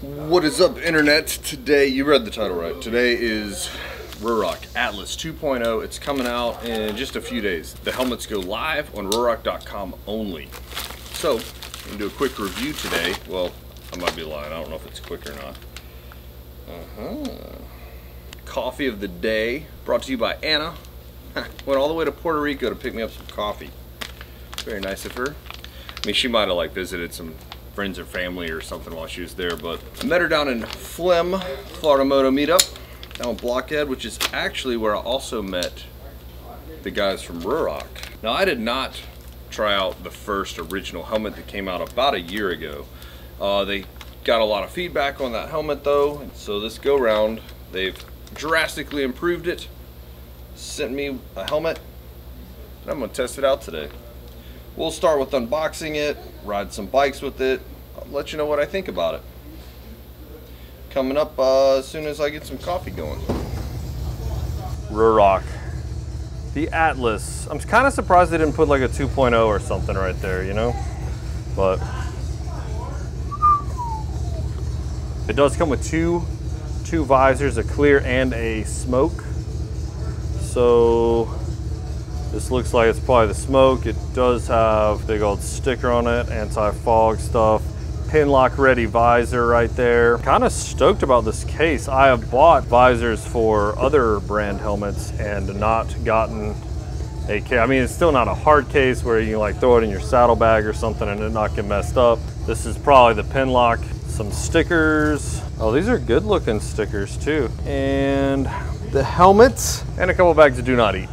What is up, internet? Today, you read the title right. Today is Ruroc Atlas 2.0. It's coming out in just a few days. The helmets go live on Ruroc.com only. So, I'm gonna do a quick review today. Well, I might be lying. I don't know if it's quick or not. Coffee of the day, brought to you by Anna. Went all the way to Puerto Rico to pick me up some coffee. Very nice of her. I mean, she might have like visited some friends or family or something while she was there, but I met her down in Flem, Florida Moto Meetup, down in Blockhead, which is actually where I also met the guys from Ruroc. Now, I did not try out the first original helmet that came out about a year ago. They got a lot of feedback on that helmet though, and so this go round, they've drastically improved it, sent me a helmet, and I'm gonna test it out today. We'll start with unboxing it, ride some bikes with it. I'll let you know what I think about it. Coming up as soon as I get some coffee going. Ruroc, the Atlas. I'm kind of surprised they didn't put like a 2.0 or something right there, you know? But it does come with two visors, a clear and a smoke. So this looks like it's probably the smoke. It does have a big old sticker on it, anti-fog stuff. Pin lock ready visor right there. Kind of stoked about this case. I have bought visors for other brand helmets and not gotten a case. I mean, it's still not a hard case where you can like throw it in your saddlebag or something and it not get messed up. This is probably the pin lock. Some stickers. Oh, these are good looking stickers too. And the helmet and a couple bags of do not eat.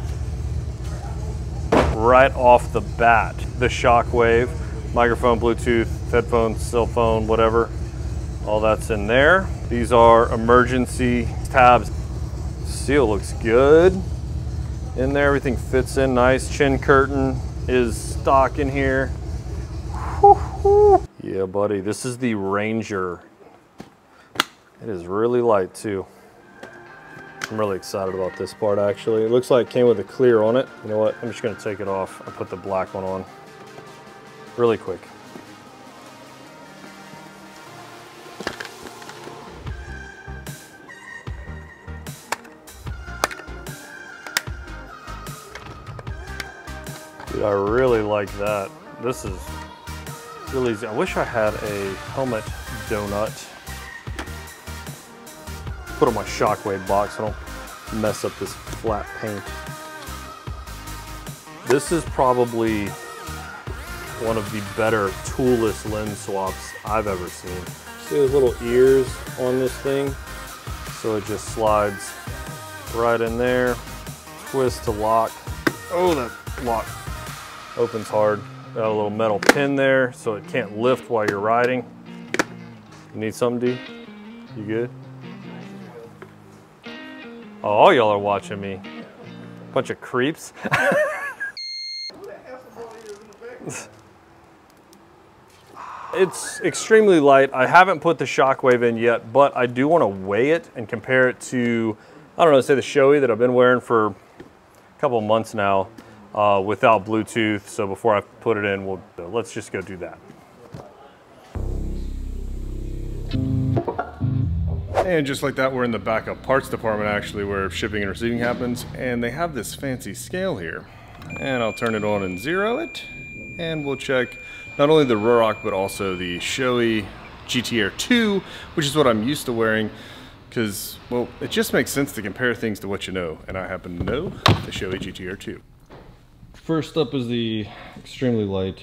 Right off the bat, the Shockwave, microphone, Bluetooth, headphones, cell phone, whatever, all that's in there. These are emergency tabs. Seal looks good in there. Everything fits in nice. Chin curtain is stock in here. Woo-hoo. Yeah, buddy, this is the Ranger. It is really light too. I'm really excited about this part actually. It looks like it came with a clear on it. You know what, I'm just gonna take it off and put the black one on really quick. Dude, I really like that. This is really easy. I wish I had a helmet donut. Put on my Shockwave box so I don't mess up this flat paint. This is probably one of the better toolless lens swaps I've ever seen. See those little ears on this thing? So it just slides right in there, twist to lock. Oh, that lock opens hard. Got a little metal pin there so it can't lift while you're riding. You need something, D? You good? Oh, all y'all are watching me. Bunch of creeps. It's extremely light. I haven't put the Shockwave in yet, but I do want to weigh it and compare it to, I don't know, say the Shoei that I've been wearing for a couple of months now without Bluetooth. So before I put it in, let's just go do that. And just like that, we're in the backup parts department actually, where shipping and receiving happens. And they have this fancy scale here. And I'll turn it on and zero it. And we'll check not only the Ruroc, but also the Shoei GTR 2, which is what I'm used to wearing. Because, well, it just makes sense to compare things to what you know. And I happen to know the Shoei GTR 2. First up is the extremely light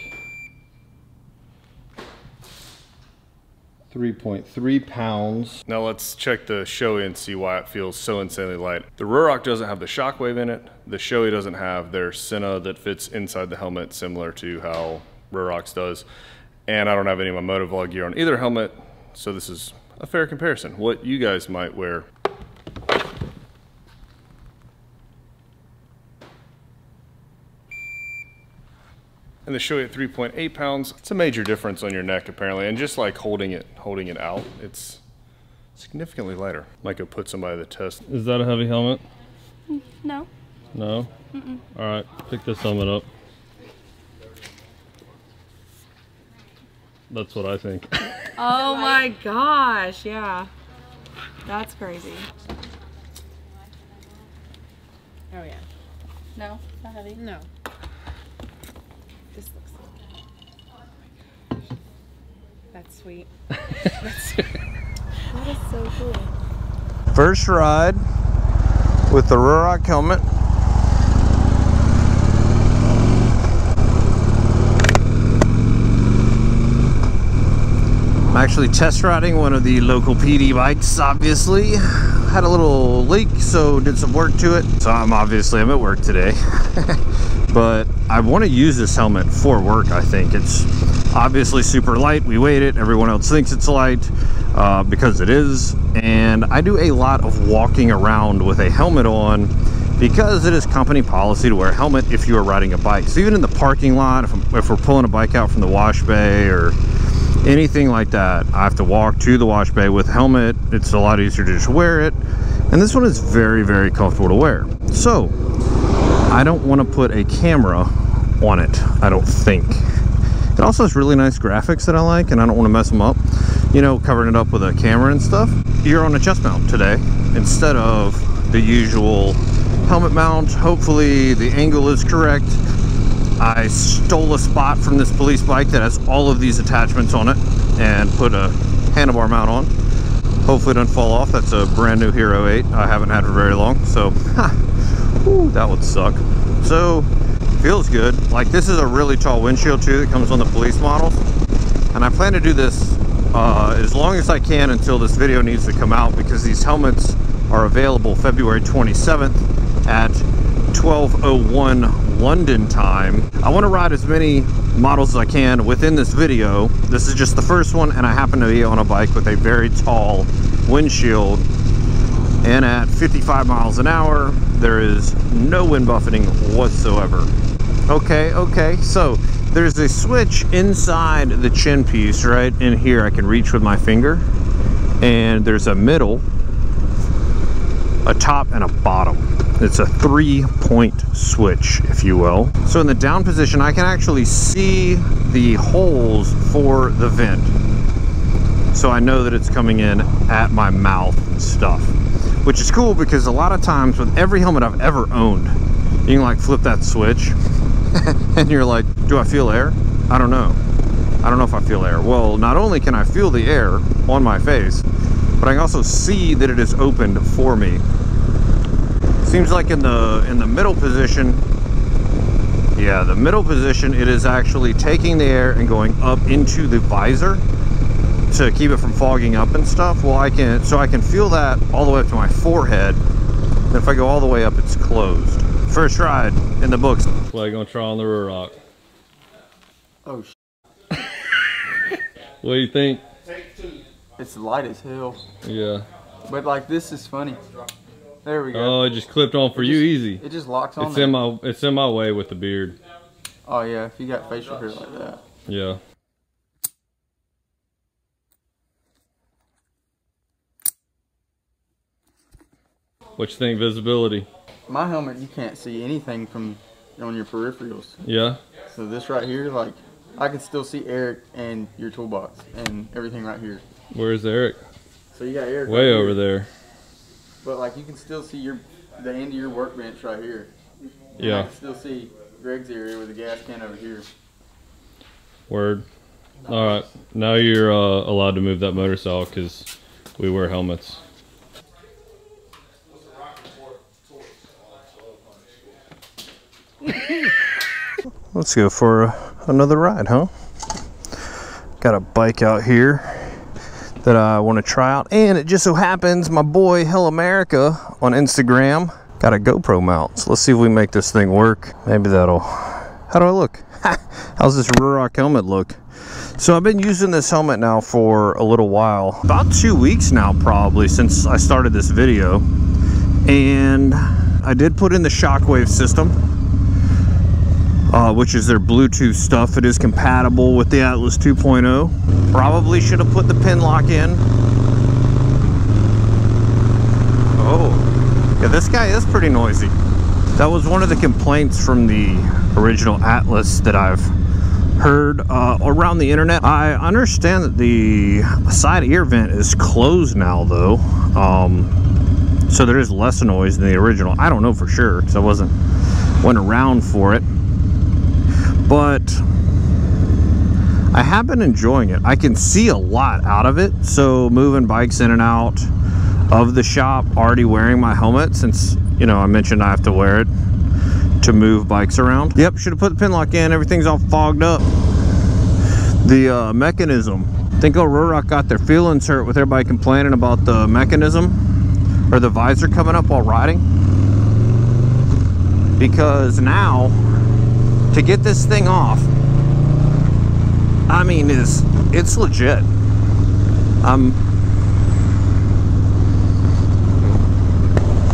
3.3 pounds. Now let's check the Shoei and see why it feels so insanely light. The Ruroc doesn't have the Shockwave in it. The Shoei doesn't have their Senna that fits inside the helmet, similar to how Ruroc's does. And I don't have any of my MotoVlog gear on either helmet, so this is a fair comparison. What you guys might wear. And the Shoei at 3.8 pounds, it's a major difference on your neck apparently, and just like holding it out, it's significantly lighter. Might go put somebody to the test. Is that a heavy helmet? No. No? All right, pick this helmet up. That's what I think. Oh my gosh, yeah. That's crazy. Oh yeah. No, not heavy. No. This looks like... That's sweet. That's sweet. That is so cool. First ride with the Ruroc helmet. I'm actually test riding one of the local PD bikes, obviously. Had a little leak, so did some work to it. So I'm at work today. But I want to use this helmet for work, I think. It's obviously super light. We weighed it. Everyone else thinks it's light because it is. And I do a lot of walking around with a helmet on because it is company policy to wear a helmet if you are riding a bike. So even in the parking lot, if we're pulling a bike out from the wash bay or anything like that, I have to walk to the wash bay with a helmet. It's a lot easier to just wear it. And this one is very, very comfortable to wear. So I don't want to put a camera on it, I don't think. It also has really nice graphics that I like, and I don't want to mess them up. You know, covering it up with a camera and stuff. You're on a chest mount today instead of the usual helmet mount. Hopefully the angle is correct. I stole a spot from this police bike that has all of these attachments on it and put a handlebar mount on. Hopefully it doesn't fall off. That's a brand new Hero 8. I haven't had for very long, so ooh, that would suck. So feels good. Like, this is a really tall windshield too that comes on the police models, and I plan to do this as long as I can until this video needs to come out, because these helmets are available February 27th at 12:01 London time. I want to ride as many models as I can within this video. This is just the first one, and I happen to be on a bike with a very tall windshield, and at 55 miles an hour there is no wind buffeting whatsoever. Okay, so there's a switch inside the chin piece right in here I can reach with my finger, and there's a middle, a top, and a bottom. It's a 3-point switch, if you will. So in the down position, I can actually see the holes for the vent. So I know that it's coming in at my mouth and stuff, which is cool because a lot of times with every helmet I've ever owned, you can like flip that switch and you're like, do I feel air? I don't know. I don't know if I feel air. Well, not only can I feel the air on my face, but I can also see that it is opened for me. Seems like in the middle position, yeah, the middle position, it is actually taking the air and going up into the visor to keep it from fogging up and stuff. Well, I can feel that all the way up to my forehead. And if I go all the way up, it's closed. First ride in the books. What are you gonna try on the Ruroc? Oh, What do you think? it's light as hell. Yeah. But like, this is funny. There we go. Oh, it just clipped on for you easy. It just locks on. It's in my way with the beard. Oh yeah, if you got facial hair like that. Yeah. What you think, visibility? My helmet, you can't see anything from on your peripherals. Yeah. So this right here, like, I can still see Eric and your toolbox and everything right here. Where's Eric? So you got Eric way right over here. there. But like, you can still see the end of your workbench right here. And Yeah. I can still see Greg's area with the gas can over here. Word. All right. Now you're allowed to move that motorcycle because we wear helmets. Let's go for another ride, huh? Got a bike out here that I want to try out, and it just so happens my boy Hell America on Instagram got a GoPro mount. So let's see if we make this thing work. Maybe that'll... How do I look? How's this Ruroc helmet look? So I've been using this helmet now for a little while, about 2 weeks now probably, since I started this video, and I did put in the shockwave system, which is their Bluetooth stuff. It is compatible with the Atlas 2.0. Probably should have put the pin lock in. Oh, yeah, this guy is pretty noisy. That was one of the complaints from the original Atlas that I've heard around the internet. I understand that the side ear vent is closed now though, so there is less noise than the original. I don't know for sure because I went around for it, but I have been enjoying it. I can see a lot out of it, so moving bikes in and out of the shop, already wearing my helmet since, you know, I mentioned I have to wear it to move bikes around. Yep, should have put the pin lock in. Everything's all fogged up. The mechanism. I think Ruroc got their feelings hurt with everybody complaining about the mechanism or the visor coming up while riding. Because now, to get this thing off, I mean, it's legit.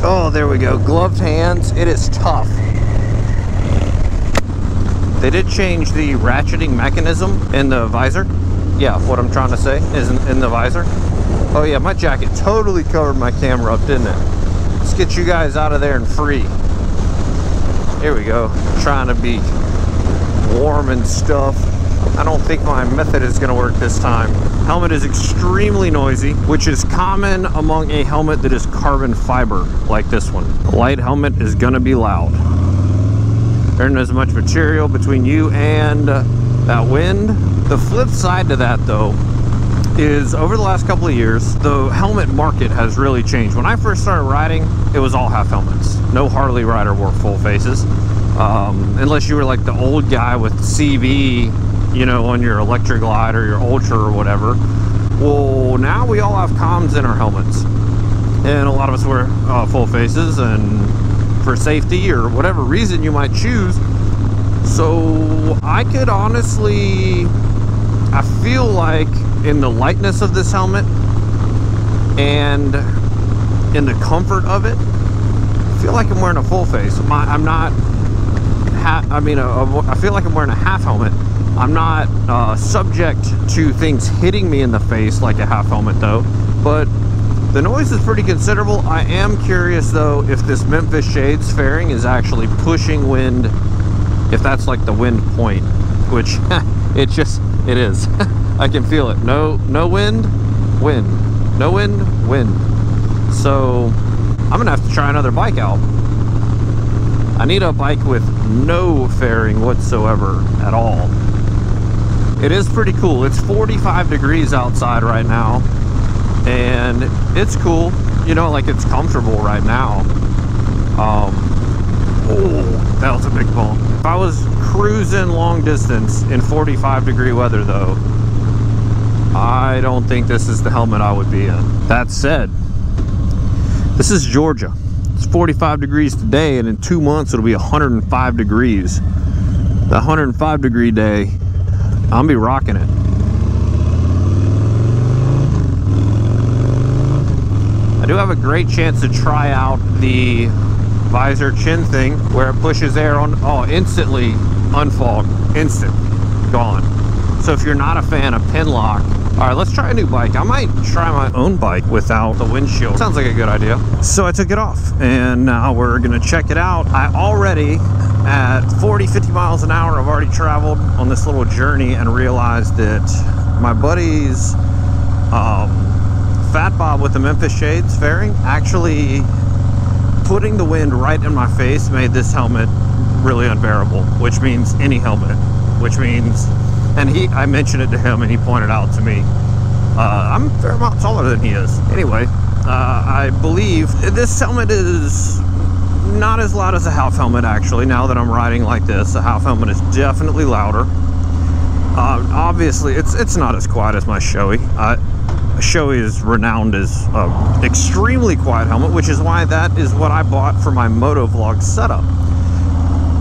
Oh, there we go. Gloved hands. It is tough. They did change the ratcheting mechanism in the visor. Yeah, what I'm trying to say is in the visor. Oh yeah, my jacket totally covered my camera up, didn't it? Let's get you guys out of there and free. Here we go. Trying to be warm and stuff. I don't think my method is going to work this time. Helmet is extremely noisy, which is common among a helmet that is carbon fiber like this one. A light helmet is going to be loud. There isn't as much material between you and that wind. The flip side to that though is over the last couple of years, the helmet market has really changed. When I first started riding, it was all half helmets. No Harley rider wore full faces. Unless you were like the old guy with CB, you know, on your Electric Glide or your Ultra or whatever. Well, now we all have comms in our helmets. And a lot of us wear full faces and for safety or whatever reason you might choose. So I could honestly, I feel like in the lightness of this helmet and in the comfort of it, I feel like I'm wearing a full face. I'm not, I feel like I'm wearing a half helmet. I'm not subject to things hitting me in the face like a half helmet though, but the noise is pretty considerable. I am curious though if this Memphis Shades fairing is actually pushing wind, if that's like the wind point, which it is. I can feel it. No wind, wind. No wind, wind. So I'm gonna have to try another bike out. I need a bike with no fairing whatsoever at all. It is pretty cool. It's 45 degrees outside right now. And it's cool, you know, like it's comfortable right now. Oh, that was a big bump. If I was cruising long distance in 45 degree weather though, I don't think this is the helmet I would be in. That said, this is Georgia. It's 45 degrees today, and in 2 months it'll be 105 degrees. The 105 degree day, I'll be rocking it. I do have a great chance to try out the visor chin thing where it pushes air on, oh, instantly unfog, instant, gone. So if you're not a fan of pin lock, all right, let's try a new bike. I might try my own bike without the windshield. Sounds like a good idea. So I took it off and now we're gonna check it out. I already, at 40, 50 miles an hour, I've already traveled on this little journey and realized that my buddy's Fat Bob with the Memphis Shades fairing, actually putting the wind right in my face made this helmet really unbearable, which means any helmet, which means, and I mentioned it to him and he pointed out to me, I'm a fair amount taller than he is. Anyway, I believe this helmet is not as loud as a half helmet actually. Now that I'm riding like this, the half helmet is definitely louder. Obviously, it's not as quiet as my Shoei. Shoei is renowned as an extremely quiet helmet, which is why that is what I bought for my MotoVlog setup.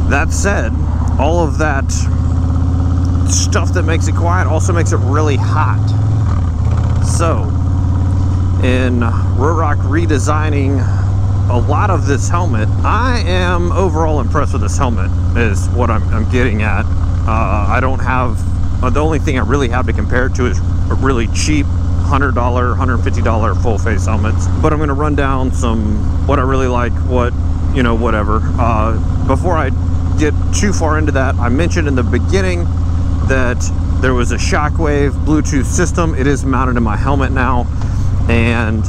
That said, all of that stuff that makes it quiet also makes it really hot. So, in Ruroc redesigning a lot of this helmet, I am overall impressed with this helmet, is what I'm getting at. I don't have, the only thing I really have to compare it to is a really cheap $100, $150 full face helmets. But I'm going to run down what I really like, you know, whatever. Before I get too far into that, I mentioned in the beginning that there was a shockwave Bluetooth system. It is mounted in my helmet now, and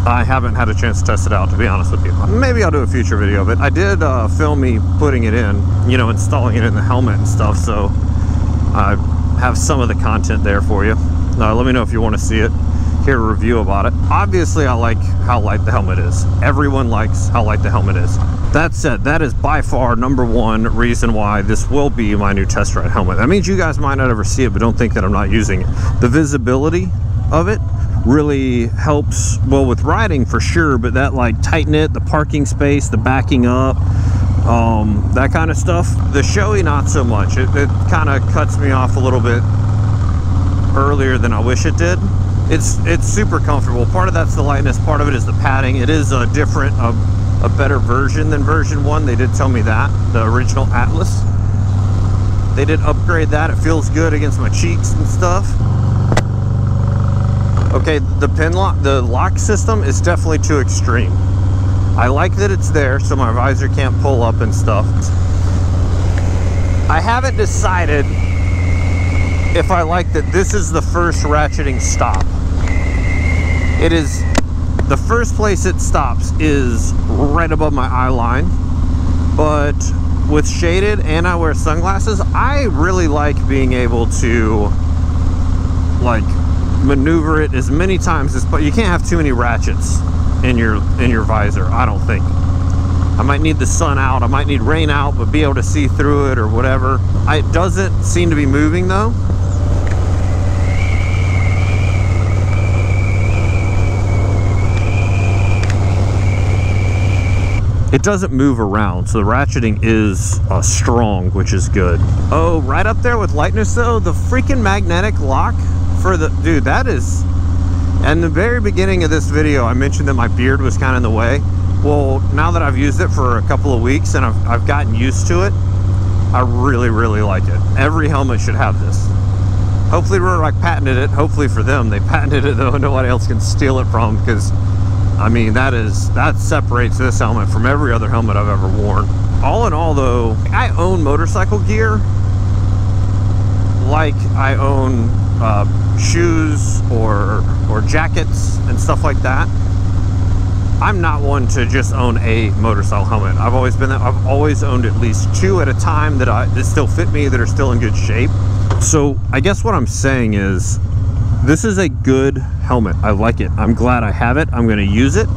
I haven't had a chance to test it out, to be honest with you. Maybe I'll do a future video, but I did film me putting it in, you know, installing it in the helmet and stuff, so I have some of the content there for you. Let me know if you want to see it, hear a review about it. Obviously, I like how light the helmet is. Everyone likes how light the helmet is. That said, that is by far #1 reason why this will be my new test ride helmet. That means you guys might not ever see it, but don't think that I'm not using it. The visibility of it really helps, well, with riding for sure, but that like tighten it, the parking space, the backing up, that kind of stuff. The showy, not so much. It kind of cuts me off a little bit earlier than I wish it did. It's super comfortable. Part of that's the lightness, part of it is the padding. It is a different, a better version than version 1. They did tell me that, the original Atlas. They did upgrade that. It feels good against my cheeks and stuff. Okay, the lock system is definitely too extreme. I like that it's there so my visor can't pull up and stuff. I haven't decided if I like that this is the first ratcheting stop. It is, the first place it stops is right above my eye line, but with shaded and I wear sunglasses, I really like being able to like maneuver it as many times as, but you can't have too many ratchets in your visor, I don't think. I might need the sun out, I might need rain out, but be able to see through it or whatever. It doesn't seem to be moving though. It doesn't move around, so the ratcheting is strong, which is good. Oh, right up there with lightness though, the freaking magnetic lock for the, dude, that is, in the very beginning of this video, I mentioned that my beard was kind of in the way. Well, now that I've used it for a couple of weeks and I've gotten used to it, I really, really like it. Every helmet should have this. Hopefully Ruroc patented it. Hopefully for them, they patented it though, nobody else can steal it from, because I mean, that separates this helmet from every other helmet I've ever worn. All in all though, I own motorcycle gear like I own shoes or jackets and stuff like that. I'm not one to just own a motorcycle helmet. I've always been that. I've always owned at least 2 at a time that still fit me, that are still in good shape. So I guess what I'm saying is, this is a good helmet. I like it. I'm glad I have it. I'm going to use it.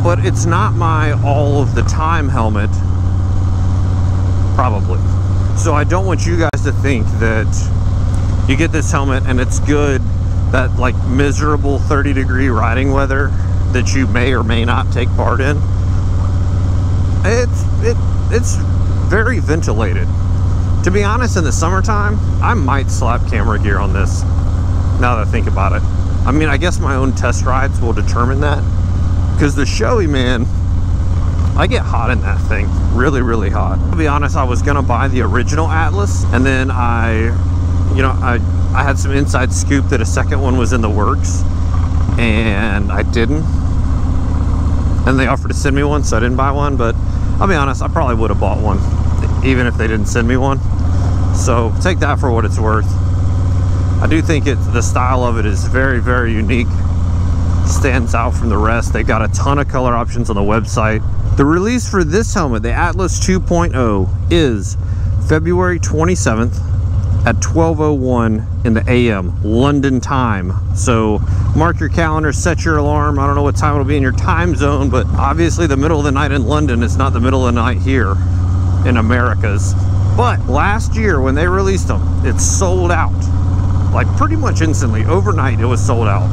But it's not my all of the time helmet, probably. So I don't want you guys to think that you get this helmet and it's good, that like miserable 30-degree riding weather that you may or may not take part in. It's very ventilated. To be honest, in the summertime, I might slap camera gear on this, now that I think about it. I mean, I guess my own test rides will determine that, because the showy, man, I get hot in that thing, really, really hot. To be honest, I was gonna buy the original Atlas, and then I had some inside scoop that a second one was in the works, and I didn't. And they offered to send me one, so I didn't buy one, but I'll be honest, I probably would have bought one, even if they didn't send me one. So take that for what it's worth. I do think the style of it is very, very unique. Stands out from the rest. They got a ton of color options on the website. The release for this helmet, the Atlas 2.0, is February 27th at 12:01 in the AM, London time. So mark your calendar, set your alarm. I don't know what time it'll be in your time zone, but obviously the middle of the night in London is not the middle of the night here in Americas. But last year when they released them, it sold out. Like pretty much instantly, overnight it was sold out.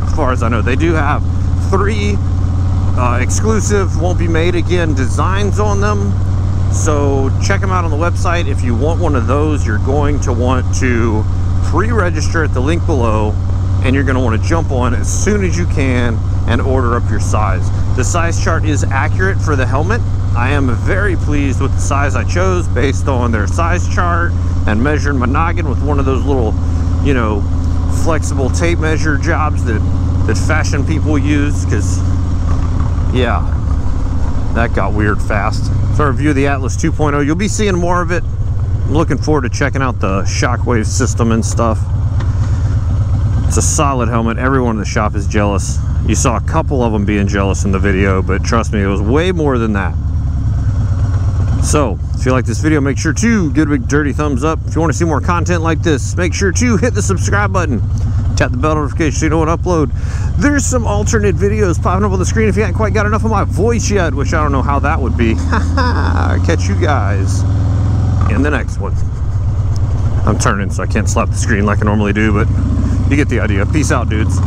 As far as I know, they do have 3 exclusive, won't be made again designs on them. So check them out on the website. If you want one of those, you're going to want to pre-register at the link below, and you're going to want to jump on as soon as you can and order up your size. The size chart is accurate for the helmet. I am very pleased with the size I chose based on their size chart, and measured my noggin with one of those little, you know, flexible tape measure jobs that fashion people use, because yeah, that got weird fast. So review of the Atlas 2.0, you'll be seeing more of it I'm looking forward to checking out the shockwave system and stuff. It's a solid helmet. Everyone in the shop is jealous. You saw a couple of them being jealous in the video, but trust me, it was way more than that. So, if you like this video, make sure to give it a big dirty thumbs up. If you want to see more content like this, make sure to hit the subscribe button. Tap the bell notification so you know when I upload. There's some alternate videos popping up on the screen if you haven't quite got enough of my voice yet, which I don't know how that would be. Catch you guys in the next one. I'm turning so I can't slap the screen like I normally do, but you get the idea. Peace out, dudes.